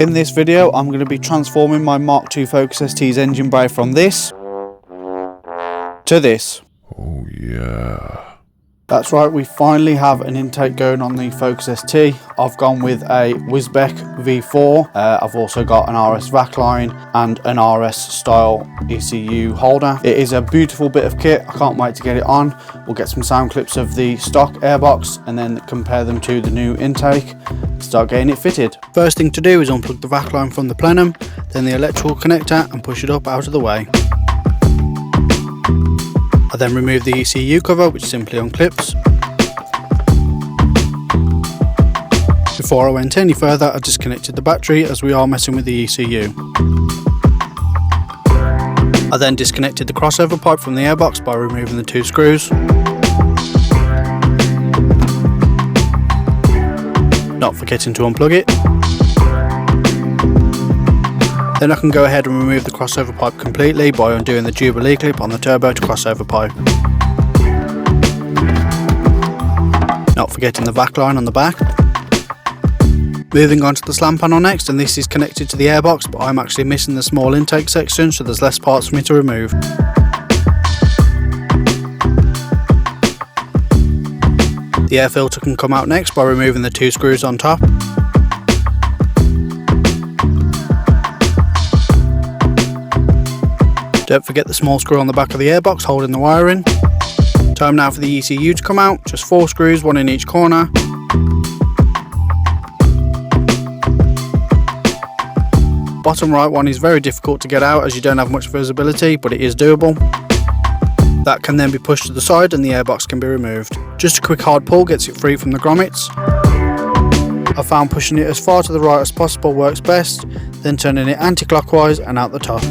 In this video, I'm going to be transforming my Mark II Focus ST's engine bay from this to this. Oh yeah. That's right, we finally have an intake going on the Focus ST. I've gone with a Wisbech V4. I've also got an RS Vacline and an RS style ECU holder. It is a beautiful bit of kit. I can't wait to get it on. We'll get some sound clips of the stock airbox and then compare them to the new intake and start getting it fitted. First thing to do is unplug the Vacline from the plenum, then the electrical connector, and push it up out of the way. I then remove the ECU cover, which simply unclips. Before I went any further, I disconnected the battery as we are messing with the ECU. I then disconnected the crossover pipe from the airbox by removing the 2 screws. Not forgetting to unplug it. Then I can go ahead and remove the crossover pipe completely by undoing the Jubilee clip on the turbo to crossover pipe. Not forgetting the Vacline on the back. Moving on to the slam panel next, and this is connected to the airbox, but I'm actually missing the small intake section, so there's less parts for me to remove. The air filter can come out next by removing the 2 screws on top. Don't forget the small screw on the back of the airbox holding the wiring. Time now for the ECU to come out, just 4 screws, 1 in each corner. Bottom right one is very difficult to get out as you don't have much visibility, but it is doable. That can then be pushed to the side and the airbox can be removed. Just a quick hard pull gets it free from the grommets. I found pushing it as far to the right as possible works best, then turning it anti-clockwise and out the top.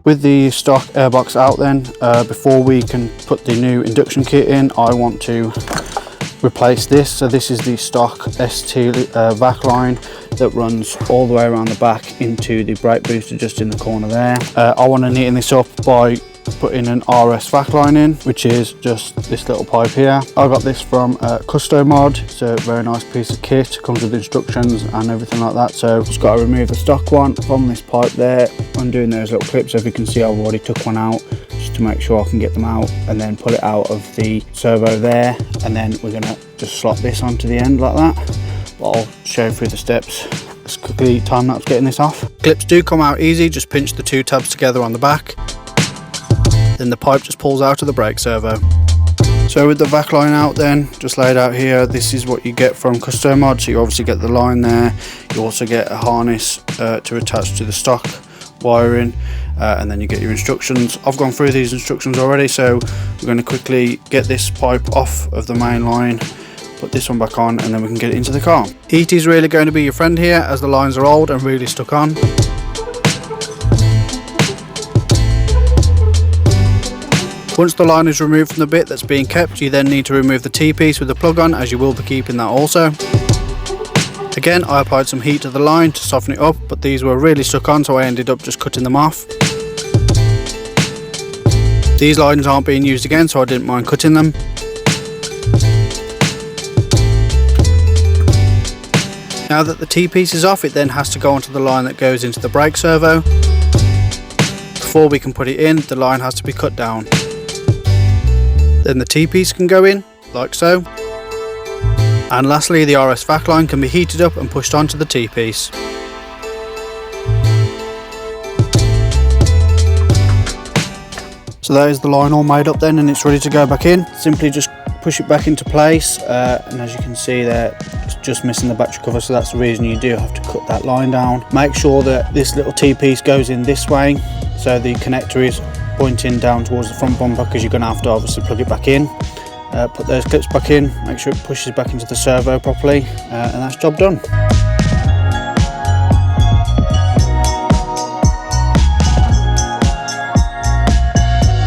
With the stock airbox out then, before we can put the new induction kit in, I want to replace this. So this is the stock ST Vacline that runs all the way around the back into the brake booster just in the corner there. I want to neaten this up by putting an RS Vacline in, which is just this little pipe here. I got this from Custo Mod. It's a very nice piece of kit, comes with instructions and everything like that. So just got to remove the stock one from this pipe there, undoing those little clips. As you can see, I've already took one out just to make sure I can get them out, and then pull it out of the servo there, and then we're going to just slot this onto the end like that. But I'll show you through the steps. Let's quickly time lapse getting this off. Clips do come out easy, just pinch the 2 tabs together on the back. Then the pipe just pulls out of the brake servo. So with the Vacline out then, just laid out here, this is what you get from Custo Mod. So you obviously get the line there, you also get a harness to attach to the stock wiring, and then you get your instructions. I've gone through these instructions already, so we're going to quickly get this pipe off of the main line, put this one back on, and then we can get it into the car. Heat is really going to be your friend here as the lines are old and really stuck on. Once the line is removed from the bit that's being kept, you then need to remove the T-piece with the plug on, as you will be keeping that also. Again, I applied some heat to the line to soften it up, but these were really stuck on, so I ended up just cutting them off. These lines aren't being used again, so I didn't mind cutting them. Now that the T-piece is off, it then has to go onto the line that goes into the brake servo. Before we can put it in, the line has to be cut down. Then the T-piece can go in, like so. And lastly, the RS Vacline can be heated up and pushed onto the T-piece. So that is the line all made up then, and it's ready to go back in. Simply just push it back into place, and as you can see there, it's just missing the battery cover, so that's the reason you do have to cut that line down. Make sure that this little T-piece goes in this way, so the connector is pointing down towards the front bumper, because you're going to have to obviously plug it back in. Put those clips back in, make sure it pushes back into the servo properly, and that's job done.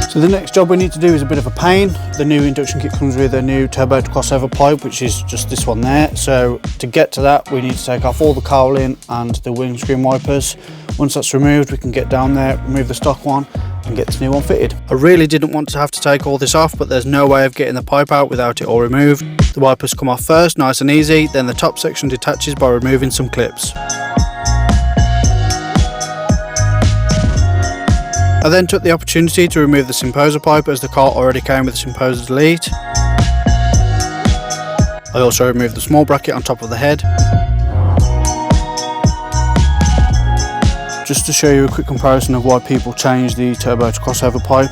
So the next job we need to do is a bit of a pain. The new induction kit comes with a new turbo to crossover pipe, which is just this one there. So to get to that, we need to take off all the cowling and the windscreen wipers. Once that's removed, we can get down there, remove the stock one, and get this new one fitted. I really didn't want to have to take all this off, but there's no way of getting the pipe out without it all removed. The wipers come off first, nice and easy, then the top section detaches by removing some clips. I then took the opportunity to remove the Symposer pipe as the car already came with the Symposer delete. I also removed the small bracket on top of the head. Just to show you a quick comparison of why people change the turbo to crossover pipe.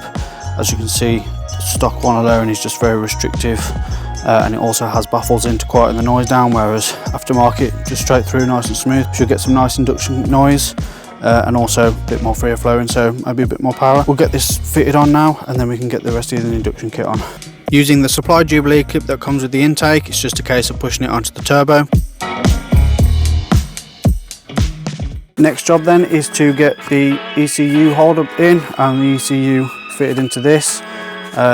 As you can see, the stock one alone is just very restrictive, and it also has baffles in to quieten the noise down, whereas aftermarket, just straight through, nice and smooth. You'll get some nice induction noise. And also a bit more freer flowing, so maybe a bit more power. We'll get this fitted on now, and then we can get the rest of the induction kit on. Using the supplied Jubilee clip that comes with the intake, it's just a case of pushing it onto the turbo. Next job then is to get the ECU holder in and the ECU fitted into this.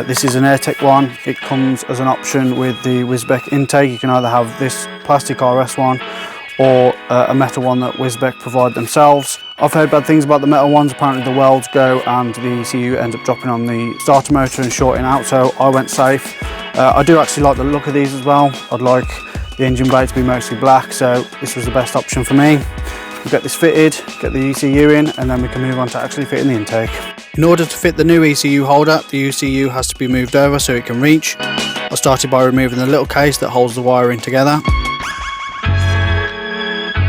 This is an AirTech one. It comes as an option with the Wisbech intake. You can either have this plastic RS one or a metal one that Wisbech provide themselves. I've heard bad things about the metal ones. Apparently the welds go and the ECU ends up dropping on the starter motor and shorting out, so I went safe. I do actually like the look of these as well. I'd like the engine bay to be mostly black, so this was the best option for me. We'll get this fitted, get the ECU in, and then we can move on to actually fitting the intake. In order to fit the new ECU holder, the ECU has to be moved over so it can reach. I started by removing the little case that holds the wiring together.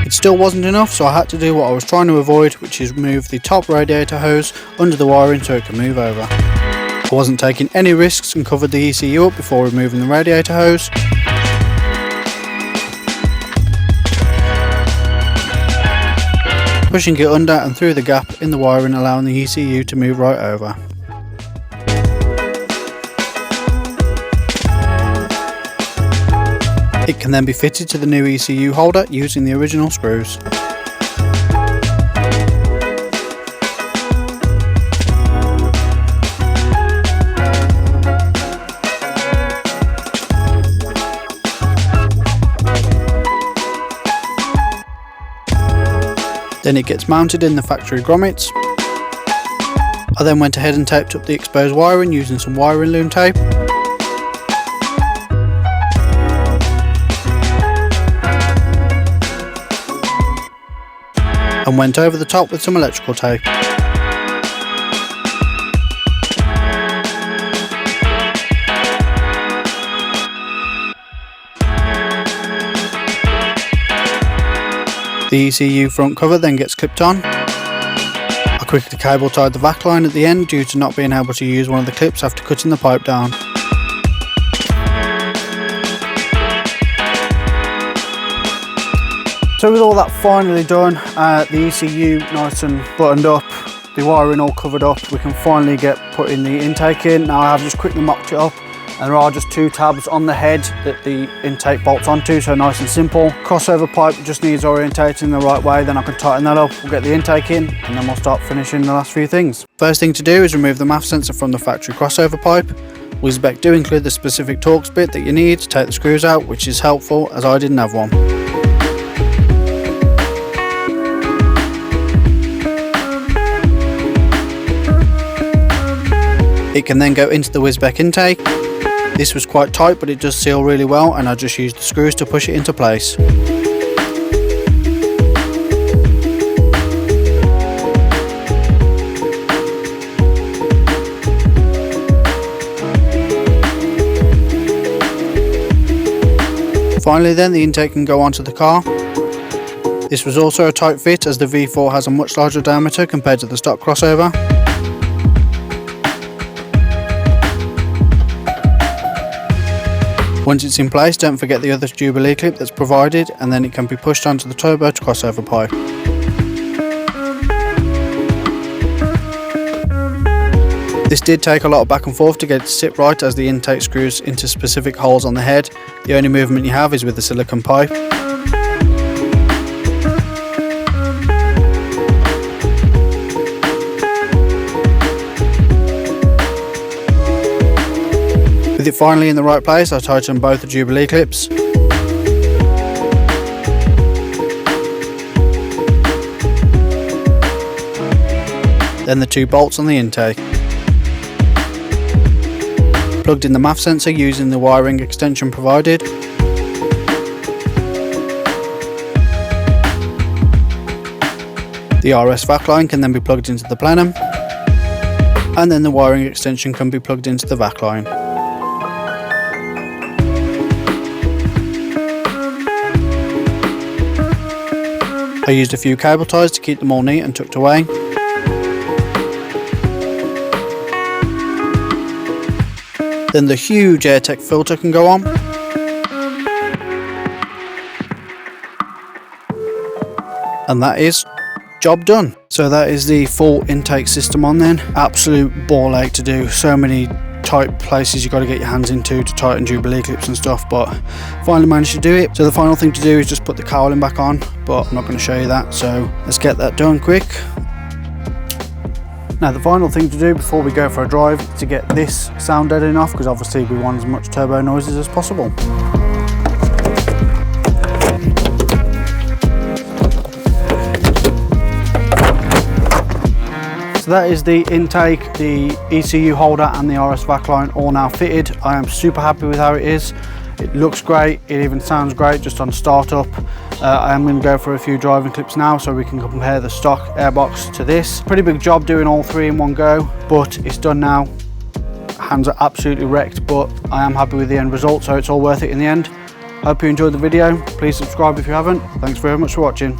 It still wasn't enough, so I had to do what I was trying to avoid, which is move the top radiator hose under the wiring so it can move over. I wasn't taking any risks and covered the ECU up before removing the radiator hose. Pushing it under and through the gap in the wiring, allowing the ECU to move right over. It can then be fitted to the new ECU holder using the original screws. Then it gets mounted in the factory grommets. I then went ahead and taped up the exposed wiring using some wiring loom tape. And went over the top with some electrical tape. The ECU front cover then gets clipped on. I quickly cable tied the Vacline at the end due to not being able to use one of the clips after cutting the pipe down. So with all that finally done, the ECU nice and buttoned up, the wiring all covered up, we can finally get putting the intake in. Now I have just quickly mocked it up, and there are just two tabs on the head that the intake bolts onto, so nice and simple. Crossover pipe just needs orientating the right way, then I can tighten that up, we'll get the intake in, and then we'll start finishing the last few things. First thing to do is remove the MAF sensor from the factory crossover pipe. Wisbech do include the specific Torx bit that you need to take the screws out, which is helpful as I didn't have one. It can then go into the Wisbech intake. This was quite tight, but it does seal really well, and I just used the screws to push it into place. Finally then, the intake can go onto the car. This was also a tight fit as the V4 has a much larger diameter compared to the stock crossover. Once it's in place, don't forget the other Jubilee clip that's provided, and then it can be pushed onto the turbo to crossover pipe. This did take a lot of back and forth to get it to sit right as the intake screws into specific holes on the head. The only movement you have is with the silicone pipe. With it finally in the right place, I tightened both the Jubilee clips. then the 2 bolts on the intake. Plugged in the MAF sensor using the wiring extension provided. The RS Vacline can then be plugged into the plenum, and then the wiring extension can be plugged into the Vacline. I used a few cable ties to keep them all neat and tucked away. Then the huge AirTech filter can go on. And that is job done. So that is the full intake system on then. Absolute ball ache to do. So many tight places you've got to get your hands into to tighten Jubilee clips and stuff, but finally managed to do it. So the final thing to do is just put the cowling back on, but I'm not going to show you that, so let's get that done quick. Now the final thing to do before we go for a drive is to get this sound deadening off, because obviously we want as much turbo noises as possible. So that is the intake, the ECU holder and the RS Vacline all now fitted. I am super happy with how it is. It looks great, it even sounds great just on startup. I am going to go for a few driving clips now so we can compare the stock airbox to this. Pretty big job doing all 3 in one go, but it's done now. Hands are absolutely wrecked, but I am happy with the end result, so it's all worth it in the end. Hope you enjoyed the video. Please subscribe if you haven't. Thanks very much for watching.